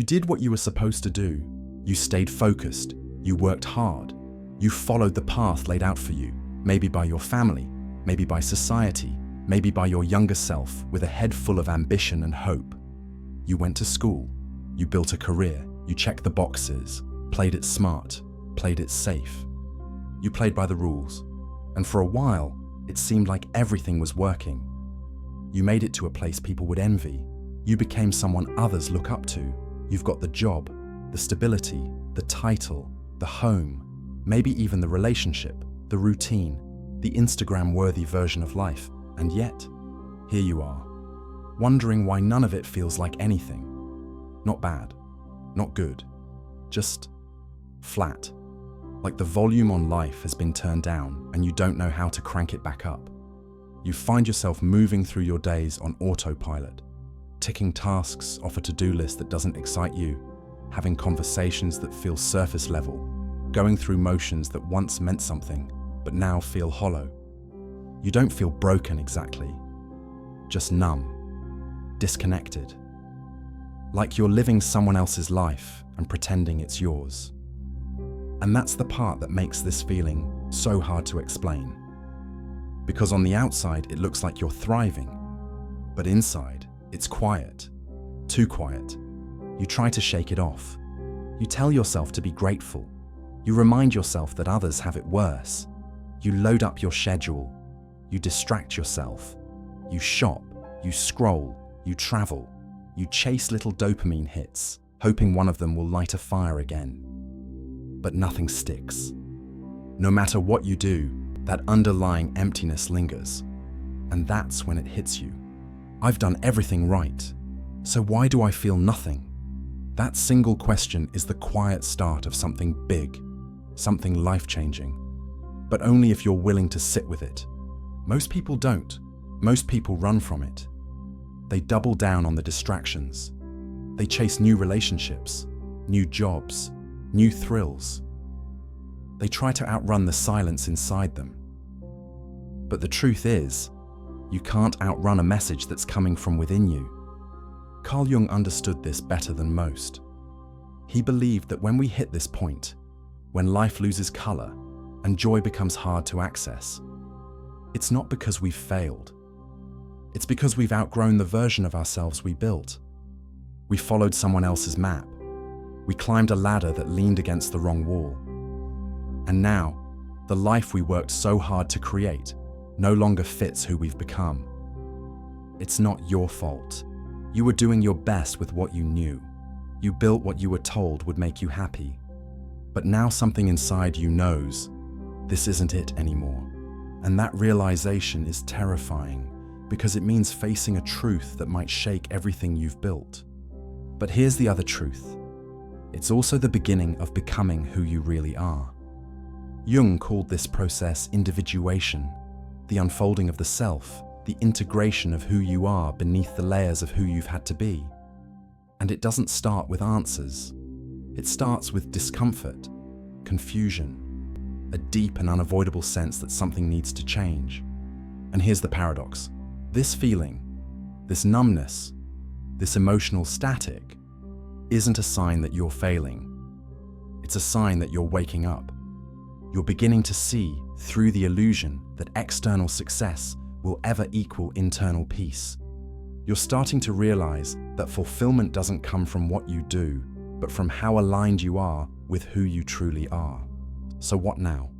did what you were supposed to do. You stayed focused. You worked hard. You followed the path laid out for you, maybe by your family, maybe by society, maybe by your younger self with a head full of ambition and hope. You went to school. You built a career. You checked the boxes, played it smart, played it safe. You played by the rules. And for a while, it seemed like everything was working. You made it to a place people would envy. You became someone others look up to. You've got the job, the stability, the title, the home, maybe even the relationship, the routine, the Instagram-worthy version of life. And yet, here you are, wondering why none of it feels like anything. Not bad, not good, just flat. Like the volume on life has been turned down and you don't know how to crank it back up. You find yourself moving through your days on autopilot, ticking tasks off a to-do list that doesn't excite you, having conversations that feel surface level, going through motions that once meant something, but now feel hollow. You don't feel broken exactly, just numb, disconnected. Like you're living someone else's life and pretending it's yours. And that's the part that makes this feeling so hard to explain. Because on the outside, it looks like you're thriving, but inside, it's quiet, too quiet. You try to shake it off. You tell yourself to be grateful. You remind yourself that others have it worse. You load up your schedule. You distract yourself. You shop, you scroll, you travel. You chase little dopamine hits, hoping one of them will light a fire again. But nothing sticks. No matter what you do, that underlying emptiness lingers. And that's when it hits you. I've done everything right, so why do I feel nothing? That single question is the quiet start of something big, something life-changing. But only if you're willing to sit with it. Most people don't. Most people run from it. They double down on the distractions. They chase new relationships, new jobs, new thrills. They try to outrun the silence inside them. But the truth is, you can't outrun a message that's coming from within you. Carl Jung understood this better than most. He believed that when we hit this point, when life loses color and joy becomes hard to access, it's not because we've failed. It's because we've outgrown the version of ourselves we built. We followed someone else's map. We climbed a ladder that leaned against the wrong wall. And now, the life we worked so hard to create no longer fits who we've become. It's not your fault. You were doing your best with what you knew. You built what you were told would make you happy. But now something inside you knows this isn't it anymore. And that realization is terrifying because it means facing a truth that might shake everything you've built. But here's the other truth. It's also the beginning of becoming who you really are. Jung called this process individuation, the unfolding of the self, the integration of who you are beneath the layers of who you've had to be. And it doesn't start with answers. It starts with discomfort, confusion, a deep and unavoidable sense that something needs to change. And here's the paradox. This feeling, this numbness, this emotional static, isn't a sign that you're failing. It's a sign that you're waking up. You're beginning to see through the illusion that external success will ever equal internal peace. You're starting to realize that fulfillment doesn't come from what you do, but from how aligned you are with who you truly are. So what now?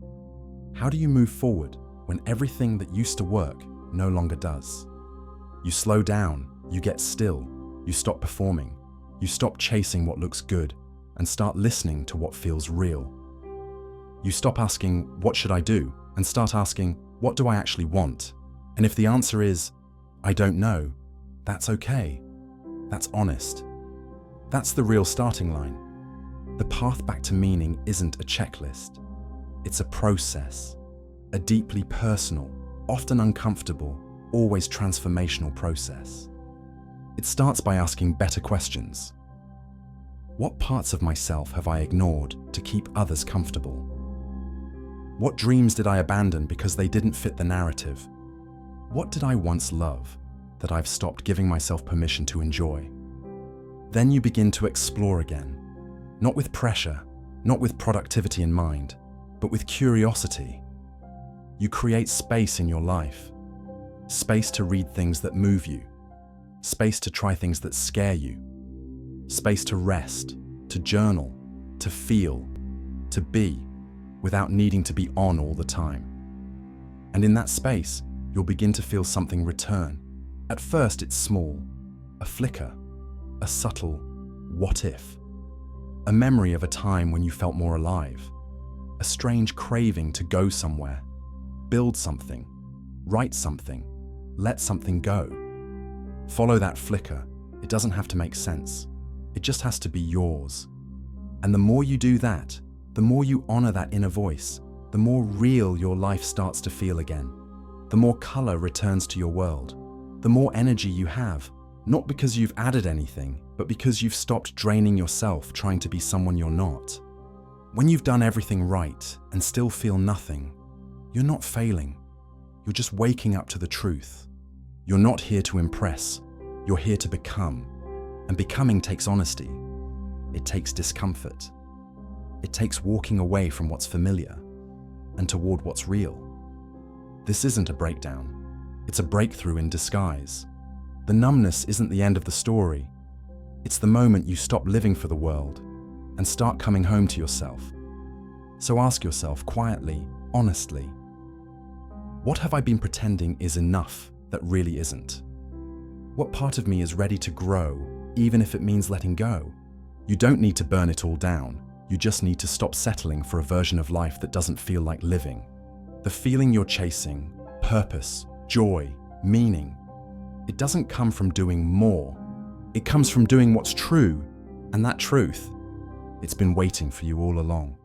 How do you move forward when everything that used to work no longer does? You slow down, you get still, you stop performing, you stop chasing what looks good and start listening to what feels real. You stop asking, what should I do? And start asking, what do I actually want? And if the answer is, I don't know, that's okay. That's honest. That's the real starting line. The path back to meaning isn't a checklist. It's a process, a deeply personal, often uncomfortable, always transformational process. It starts by asking better questions. What parts of myself have I ignored to keep others comfortable? What dreams did I abandon because they didn't fit the narrative? What did I once love that I've stopped giving myself permission to enjoy? Then you begin to explore again, not with pressure, not with productivity in mind, but with curiosity. You create space in your life, space to read things that move you, space to try things that scare you, space to rest, to journal, to feel, to be, without needing to be on all the time. And in that space, you'll begin to feel something return. At first, it's small, a flicker, a subtle what if, a memory of a time when you felt more alive, a strange craving to go somewhere, build something, write something, let something go. Follow that flicker. It doesn't have to make sense. It just has to be yours. And the more you do that, the more you honor that inner voice, the more real your life starts to feel again. The more color returns to your world. The more energy you have, not because you've added anything, but because you've stopped draining yourself trying to be someone you're not. When you've done everything right and still feel nothing, you're not failing. You're just waking up to the truth. You're not here to impress. You're here to become. And becoming takes honesty. It takes discomfort. It takes walking away from what's familiar and toward what's real. This isn't a breakdown. It's a breakthrough in disguise. The numbness isn't the end of the story. It's the moment you stop living for the world and start coming home to yourself. So ask yourself quietly, honestly, what have I been pretending is enough that really isn't? What part of me is ready to grow, even if it means letting go? You don't need to burn it all down. You just need to stop settling for a version of life that doesn't feel like living. The feeling you're chasing, purpose, joy, meaning, it doesn't come from doing more. It comes from doing what's true, and that truth, it's been waiting for you all along.